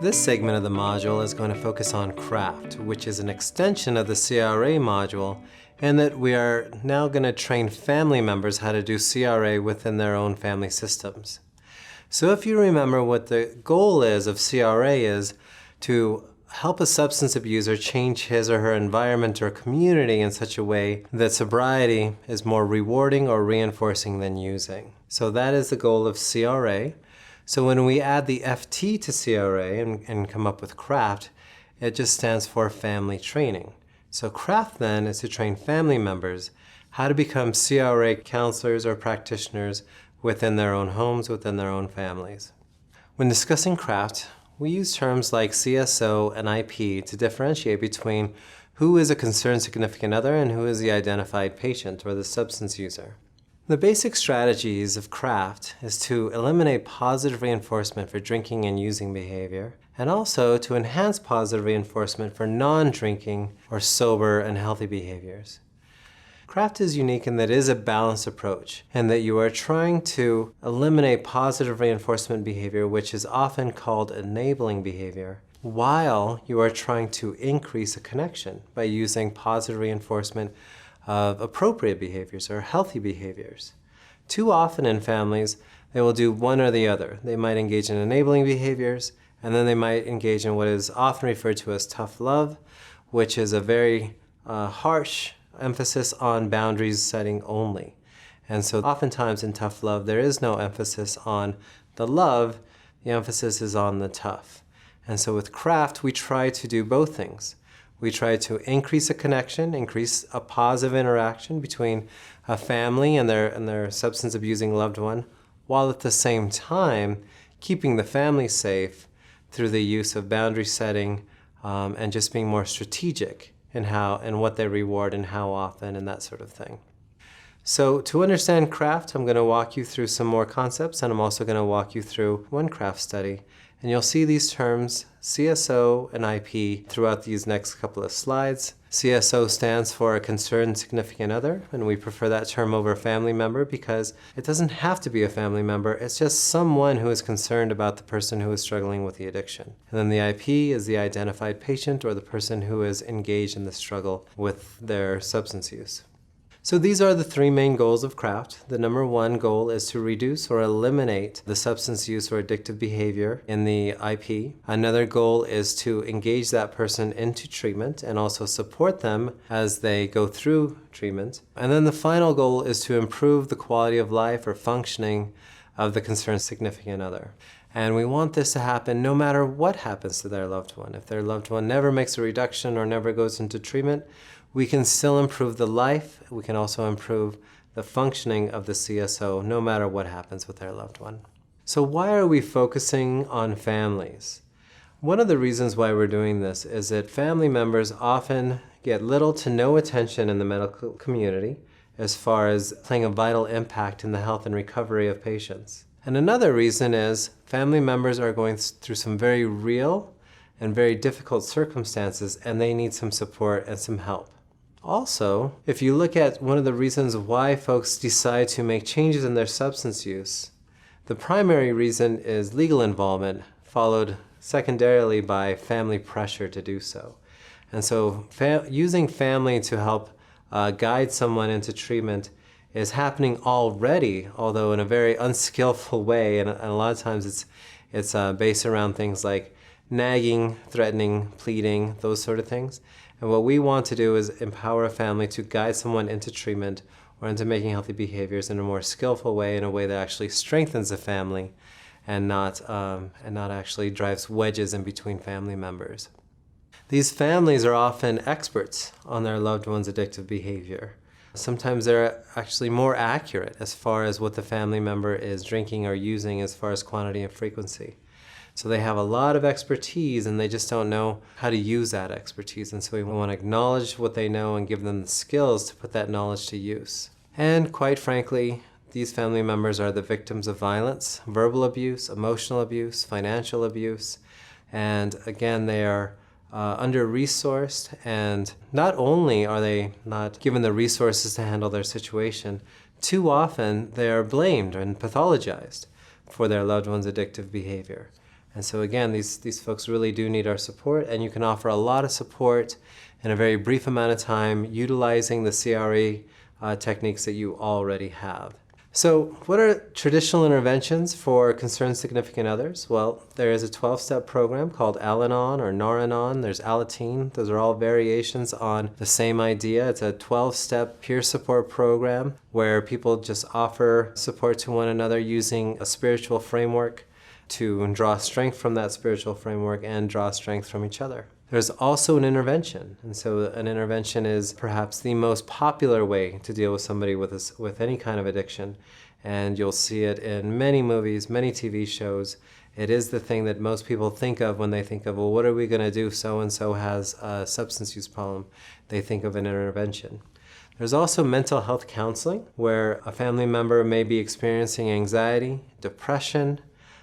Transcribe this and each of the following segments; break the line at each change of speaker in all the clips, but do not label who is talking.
This segment of the module is going to focus on craft, which is an extension of the CRA module, and that we are now going to train family members how to do CRA within their own family systems. So if you remember, what the goal is of CRA is to help a substance abuser change his or her environment or community in such a way that sobriety is more rewarding or reinforcing than using. So that is the goal of CRA. So when we add the FT to CRA and come up with CRAFT, it just stands for family training. So CRAFT then is to train family members how to become CRA counselors or practitioners within their own homes, within their own families. When discussing CRAFT, we use terms like CSO and IP to differentiate between who is a concerned significant other and who is the identified patient or the substance user. The basic strategies of CRAFT is to eliminate positive reinforcement for drinking and using behavior, and also to enhance positive reinforcement for non-drinking or sober and healthy behaviors. CRAFT is unique in that it is a balanced approach, and that you are trying to eliminate positive reinforcement behavior, which is often called enabling behavior, while you are trying to increase a connection by using positive reinforcement of appropriate behaviors or healthy behaviors. Too often in families, they will do one or the other. They might engage in enabling behaviors, and then they might engage in what is often referred to as tough love, which is a very harsh emphasis on boundaries setting only. And so oftentimes in tough love, there is no emphasis on the love, the emphasis is on the tough. And so with CRAFT, we try to do both things. We try to increase a connection, increase a positive interaction between a family and their substance abusing loved one, while at the same time keeping the family safe through the use of boundary setting and just being more strategic in how and what they reward and how often and that sort of thing. So to understand CRAFT, I'm going to walk you through some more concepts, and I'm also going to walk you through one CRAFT study. And you'll see these terms, CSO and IP, throughout these next couple of slides. CSO stands for a concerned significant other, and we prefer that term over family member because it doesn't have to be a family member. It's just someone who is concerned about the person who is struggling with the addiction. And then the IP is the identified patient or the person who is engaged in the struggle with their substance use. So these are the three main goals of CRAFT. The number one goal is to reduce or eliminate the substance use or addictive behavior in the IP. Another goal is to engage that person into treatment and also support them as they go through treatment. And then the final goal is to improve the quality of life or functioning of the concerned significant other. And we want this to happen no matter what happens to their loved one. If their loved one never makes a reduction or never goes into treatment, we can still improve the life. We can also improve the functioning of the CSO no matter what happens with their loved one. So why are we focusing on families? One of the reasons why we're doing this is that family members often get little to no attention in the medical community as far as playing a vital impact in the health and recovery of patients. And another reason is family members are going through some very real and very difficult circumstances, and they need some support and some help. Also, if you look at one of the reasons why folks decide to make changes in their substance use, the primary reason is legal involvement, followed secondarily by family pressure to do so. And so using family to help guide someone into treatment is happening already, although in a very unskillful way, and a lot of times it's based around things like nagging, threatening, pleading, those sort of things. And what we want to do is empower a family to guide someone into treatment or into making healthy behaviors in a more skillful way, in a way that actually strengthens the family and not actually drives wedges in between family members. These families are often experts on their loved one's addictive behavior. Sometimes they're actually more accurate as far as what the family member is drinking or using as far as quantity and frequency. So they have a lot of expertise, and they just don't know how to use that expertise. And so we want to acknowledge what they know and give them the skills to put that knowledge to use. And quite frankly, these family members are the victims of violence, verbal abuse, emotional abuse, financial abuse. And again, they are under-resourced, and not only are they not given the resources to handle their situation, too often they are blamed and pathologized for their loved one's addictive behavior. And so again, these folks really do need our support, and you can offer a lot of support in a very brief amount of time utilizing the CRA techniques that you already have. So what are traditional interventions for concerned significant others? Well, there is a 12-step program called Al-Anon or Nar-Anon. There's Alateen. Those are all variations on the same idea. It's a 12-step peer support program where people just offer support to one another using a spiritual framework to draw strength from that spiritual framework and draw strength from each other. There's also an intervention, and so an intervention is perhaps the most popular way to deal with somebody with any kind of addiction, and you'll see it in many movies, many TV shows. It is the thing that most people think of when they think of, well, what are we going to do? So-and-so has a substance use problem. They think of an intervention. There's also mental health counseling, where a family member may be experiencing anxiety, depression,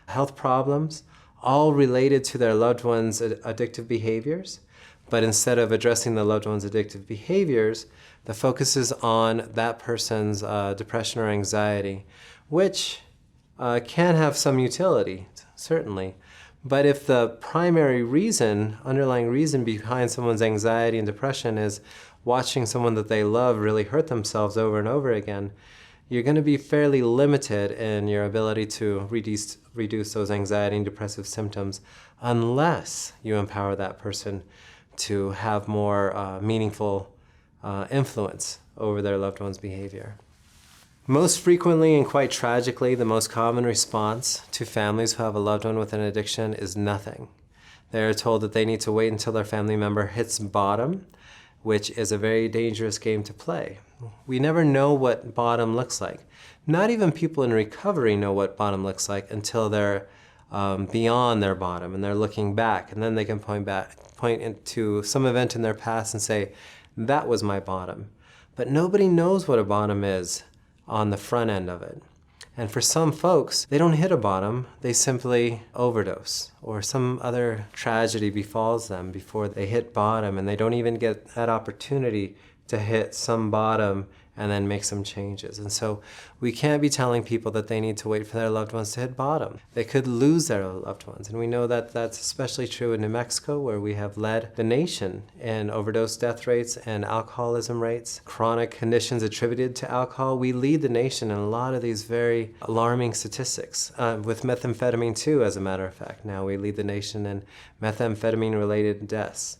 health problems, all related to their loved one's addictive behaviors. But instead of addressing the loved one's addictive behaviors, the focus is on that person's depression or anxiety, which can have some utility, certainly. But if the primary reason, underlying reason behind someone's anxiety and depression is watching someone that they love really hurt themselves over and over again, you're going to be fairly limited in your ability to reduce those anxiety and depressive symptoms unless you empower that person to have more meaningful influence over their loved one's behavior. Most frequently and quite tragically, the most common response to families who have a loved one with an addiction is nothing. They are told that they need to wait until their family member hits bottom, which is a very dangerous game to play. We never know what bottom looks like. Not even people in recovery know what bottom looks like until they're beyond their bottom and they're looking back, and then they can point into some event in their past and say, that was my bottom. But nobody knows what a bottom is on the front end of it. And for some folks, they don't hit a bottom, they simply overdose, or some other tragedy befalls them before they hit bottom, and they don't even get that opportunity to hit some bottom and then make some changes. And so we can't be telling people that they need to wait for their loved ones to hit bottom. They could lose their loved ones. And we know that that's especially true in New Mexico, where we have led the nation in overdose death rates and alcoholism rates, chronic conditions attributed to alcohol. We lead the nation in a lot of these very alarming statistics, with methamphetamine too, as a matter of fact. Now we lead the nation in methamphetamine-related deaths.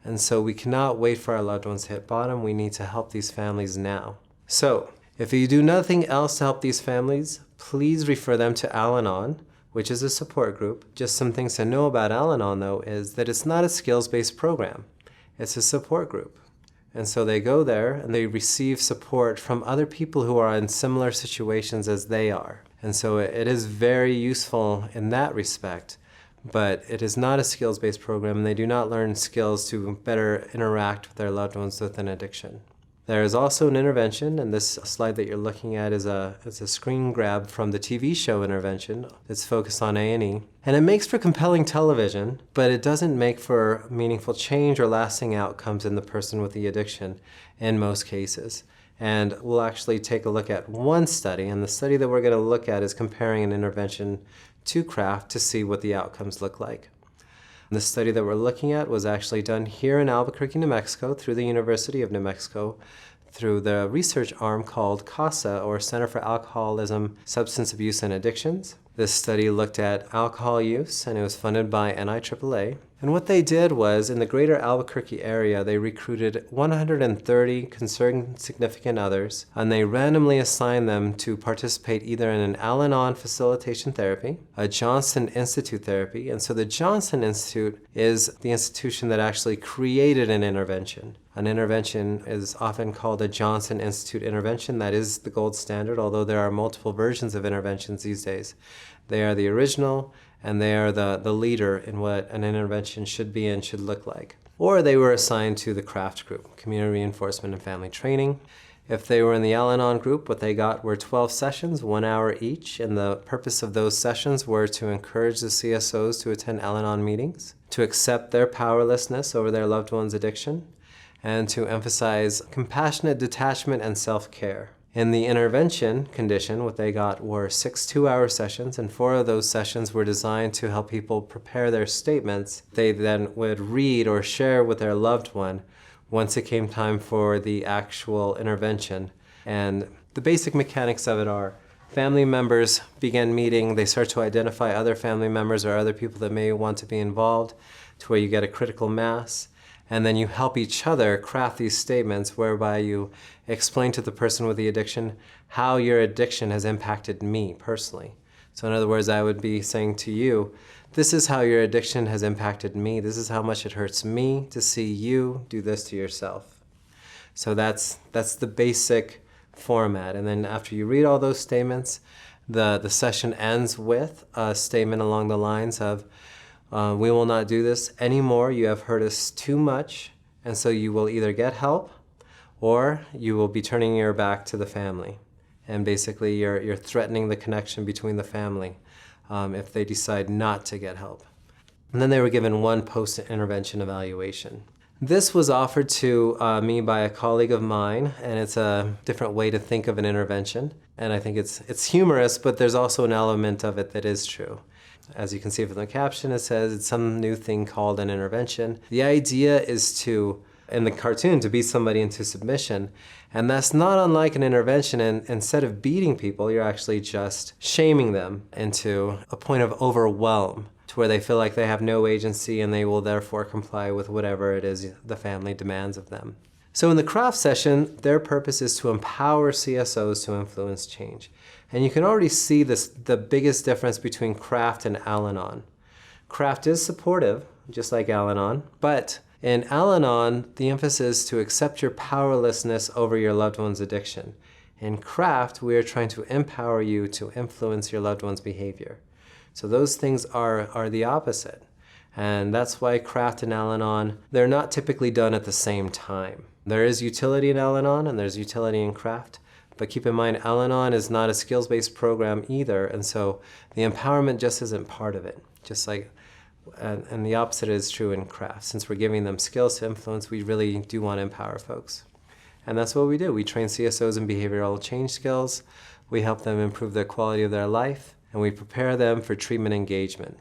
And so we cannot wait for our loved ones to hit bottom. We need to help these families now. So if you do nothing else to help these families, please refer them to Al-Anon, which is a support group. Just some things to know about Al-Anon, though, is that it's not a skills-based program. It's a support group. And so they go there and they receive support from other people who are in similar situations as they are. And so it is very useful in that respect. But it is not a skills-based program, and they do not learn skills to better interact with their loved ones with an addiction. There is also an intervention, and this slide that you're looking at is a screen grab from the TV show Intervention. It's focused on A&E. And it makes for compelling television, but it doesn't make for meaningful change or lasting outcomes in the person with the addiction in most cases. And we'll actually take a look at one study, and the study that we're going to look at is comparing an intervention to craft to see what the outcomes look like. The study that we're looking at was actually done here in Albuquerque, New Mexico, through the University of New Mexico, through the research arm called CASA, or Center for Alcoholism, Substance Abuse, and Addictions. This study looked at alcohol use, and it was funded by NIAAA. And what they did was, in the greater Albuquerque area, they recruited 130 concerned significant others, and they randomly assigned them to participate either in an Al-Anon facilitation therapy, a Johnson Institute therapy, and so the Johnson Institute is the institution that actually created an intervention. An intervention is often called a Johnson Institute intervention. That is the gold standard, although there are multiple versions of interventions these days. They are the original, and they are the leader in what an intervention should be and should look like. Or they were assigned to the CRAFT group, Community Reinforcement and Family Training. If they were in the Al-Anon group, what they got were 12 sessions, 1 hour each, and the purpose of those sessions were to encourage the CSOs to attend Al-Anon meetings, to accept their powerlessness over their loved one's addiction, and to emphasize compassionate detachment and self-care. In the intervention condition, what they got were 6 two-hour sessions, and 4 of those sessions were designed to help people prepare their statements. They then would read or share with their loved one once it came time for the actual intervention. And the basic mechanics of it are family members begin meeting, they start to identify other family members or other people that may want to be involved to where you get a critical mass. And then you help each other craft these statements whereby you explain to the person with the addiction how your addiction has impacted me personally. So in other words, I would be saying to you, this is how your addiction has impacted me. This is how much it hurts me to see you do this to yourself. So that's the basic format. And then after you read all those statements, the session ends with a statement along the lines of, we will not do this anymore. You have hurt us too much, and so you will either get help or you will be turning your back to the family. And basically you're threatening the connection between the family if they decide not to get help. And then they were given one post-intervention evaluation. This was offered to me by a colleague of mine, and it's a different way to think of an intervention. And I think it's humorous, but there's also an element of it that is true. As you can see from the caption, it says it's some new thing called an intervention. The idea is to, in the cartoon, to beat somebody into submission. And that's not unlike an intervention. And instead of beating people, you're actually just shaming them into a point of overwhelm to where they feel like they have no agency and they will therefore comply with whatever it is the family demands of them. So in the craft session, their purpose is to empower CSOs to influence change. And you can already see the biggest difference between craft and Al-Anon. Craft is supportive, just like Al-Anon, but in Al-Anon, the emphasis is to accept your powerlessness over your loved one's addiction. In craft, we are trying to empower you to influence your loved one's behavior. So those things are the opposite. And that's why craft and Al-Anon, they're not typically done at the same time. There is utility in Al-Anon and there's utility in craft. But keep in mind, Al-Anon is not a skills-based program either, and so the empowerment just isn't part of it. Just like, and the opposite is true in craft. Since we're giving them skills to influence, we really do want to empower folks. And that's what we do. We train CSOs in behavioral change skills, we help them improve the quality of their life, and we prepare them for treatment engagement.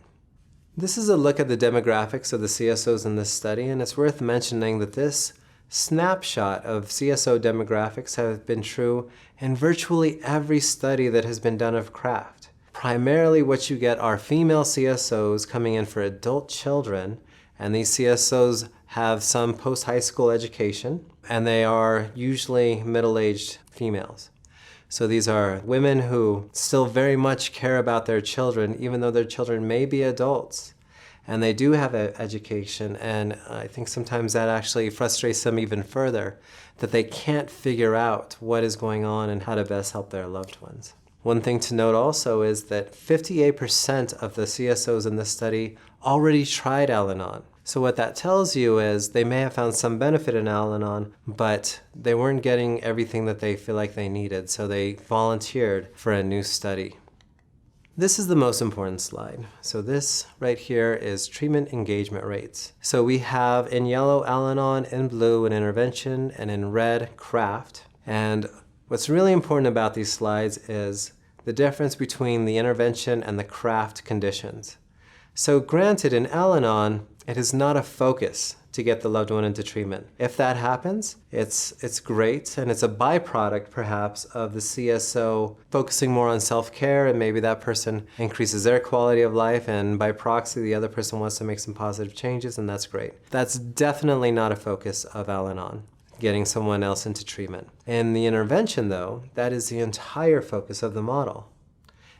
This is a look at the demographics of the CSOs in this study, and it's worth mentioning that this snapshot of CSO demographics have been true in virtually every study that has been done of craft. Primarily what you get are female CSOs coming in for adult children, and these CSOs have some post-high school education, and they are usually middle-aged females. So these are women who still very much care about their children, even though their children may be adults. And they do have an education, and I think sometimes that actually frustrates them even further, that they can't figure out what is going on and how to best help their loved ones. One thing to note also is that 58% of the CSOs in this study already tried Al-Anon. So what that tells you is they may have found some benefit in Al-Anon, but they weren't getting everything that they feel like they needed, so they volunteered for a new study. This is the most important slide. So this right here is treatment engagement rates. So we have in yellow Al-Anon, in blue an intervention, and in red craft. And what's really important about these slides is the difference between the intervention and the craft conditions. So granted, in Al-Anon, it is not a focus to get the loved one into treatment. If that happens, it's great, and it's a byproduct perhaps of the CSO focusing more on self-care, and maybe that person increases their quality of life, and by proxy the other person wants to make some positive changes, and that's great. That's definitely not a focus of Al-Anon, getting someone else into treatment. In the intervention though, that is the entire focus of the model.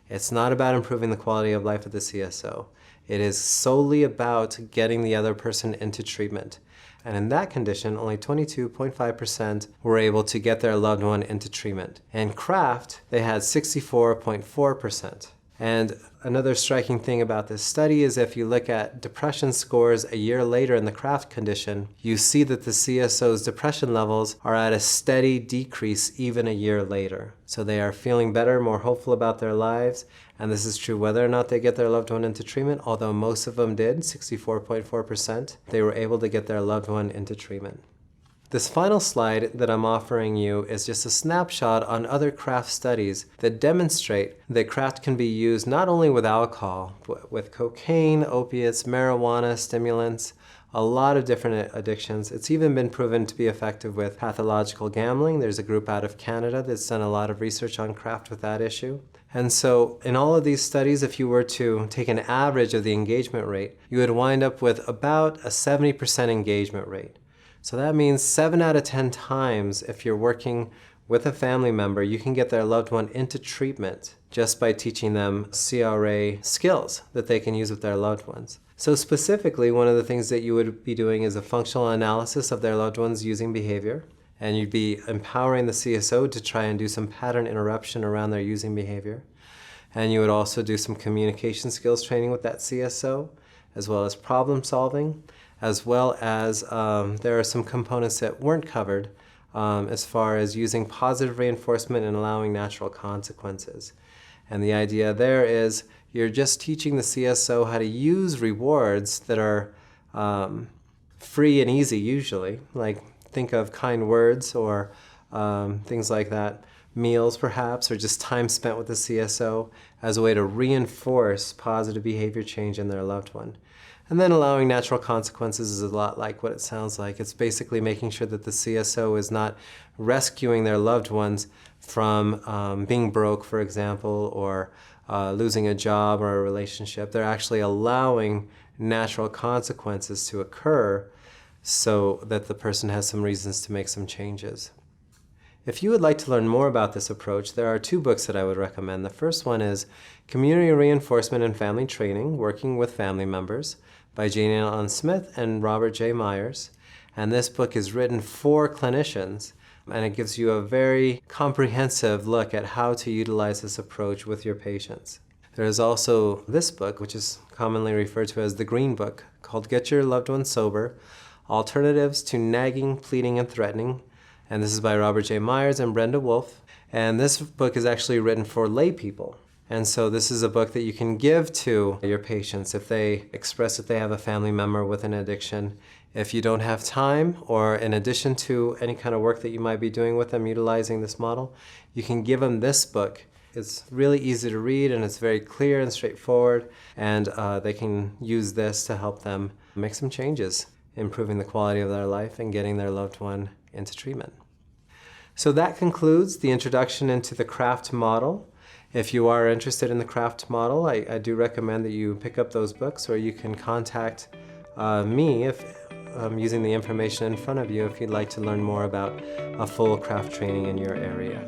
It's not about improving the quality of life of the CSO. It is solely about getting the other person into treatment. And in that condition, only 22.5% were able to get their loved one into treatment. In craft, they had 64.4%. And another striking thing about this study is if you look at depression scores a year later in the craft condition, you see that the CSO's depression levels are at a steady decrease even a year later. So they are feeling better, more hopeful about their lives, and this is true whether or not they get their loved one into treatment, although most of them did, 64.4%, they were able to get their loved one into treatment. This final slide that I'm offering you is just a snapshot on other craft studies that demonstrate that craft can be used not only with alcohol, but with cocaine, opiates, marijuana, stimulants, a lot of different addictions. It's even been proven to be effective with pathological gambling. There's a group out of Canada that's done a lot of research on craft with that issue. And so in all of these studies, if you were to take an average of the engagement rate, you would wind up with about a 70% engagement rate. So that means 7 out of 10 times, if you're working with a family member, you can get their loved one into treatment just by teaching them CRA skills that they can use with their loved ones. So specifically, one of the things that you would be doing is a functional analysis of their loved one's using behavior. And you'd be empowering the CSO to try and do some pattern interruption around their using behavior. And you would also do some communication skills training with that CSO, as well as problem solving, as well as there are some components that weren't covered as far as using positive reinforcement and allowing natural consequences. And the idea there is you're just teaching the CSO how to use rewards that are free and easy usually, like think of kind words or things like that, meals perhaps, or just time spent with the CSO as a way to reinforce positive behavior change in their loved one. And then allowing natural consequences is a lot like what it sounds like. It's basically making sure that the CSO is not rescuing their loved ones from being broke, for example, or losing a job or a relationship. They're actually allowing natural consequences to occur so that the person has some reasons to make some changes. If you would like to learn more about this approach, there are 2 books that I would recommend. The first one is Community Reinforcement and Family Training, Working with Family Members by Jane Allen Smith and Robert J. Myers. And this book is written for clinicians, and it gives you a very comprehensive look at how to utilize this approach with your patients. There is also this book, which is commonly referred to as the Green Book, called Get Your Loved One Sober, Alternatives to Nagging, Pleading, and Threatening. And this is by Robert J. Myers and Brenda Wolfe. And this book is actually written for lay people. And so this is a book that you can give to your patients if they express that they have a family member with an addiction. If you don't have time, or in addition to any kind of work that you might be doing with them utilizing this model, you can give them this book. It's really easy to read and it's very clear and straightforward, and they can use this to help them make some changes, improving the quality of their life and getting their loved one into treatment. So that concludes the introduction into the CRAFT model. If you are interested in the CRAFT model, I do recommend that you pick up those books, or you can contact me if using the information in front of you if you'd like to learn more about a full CRAFT training in your area.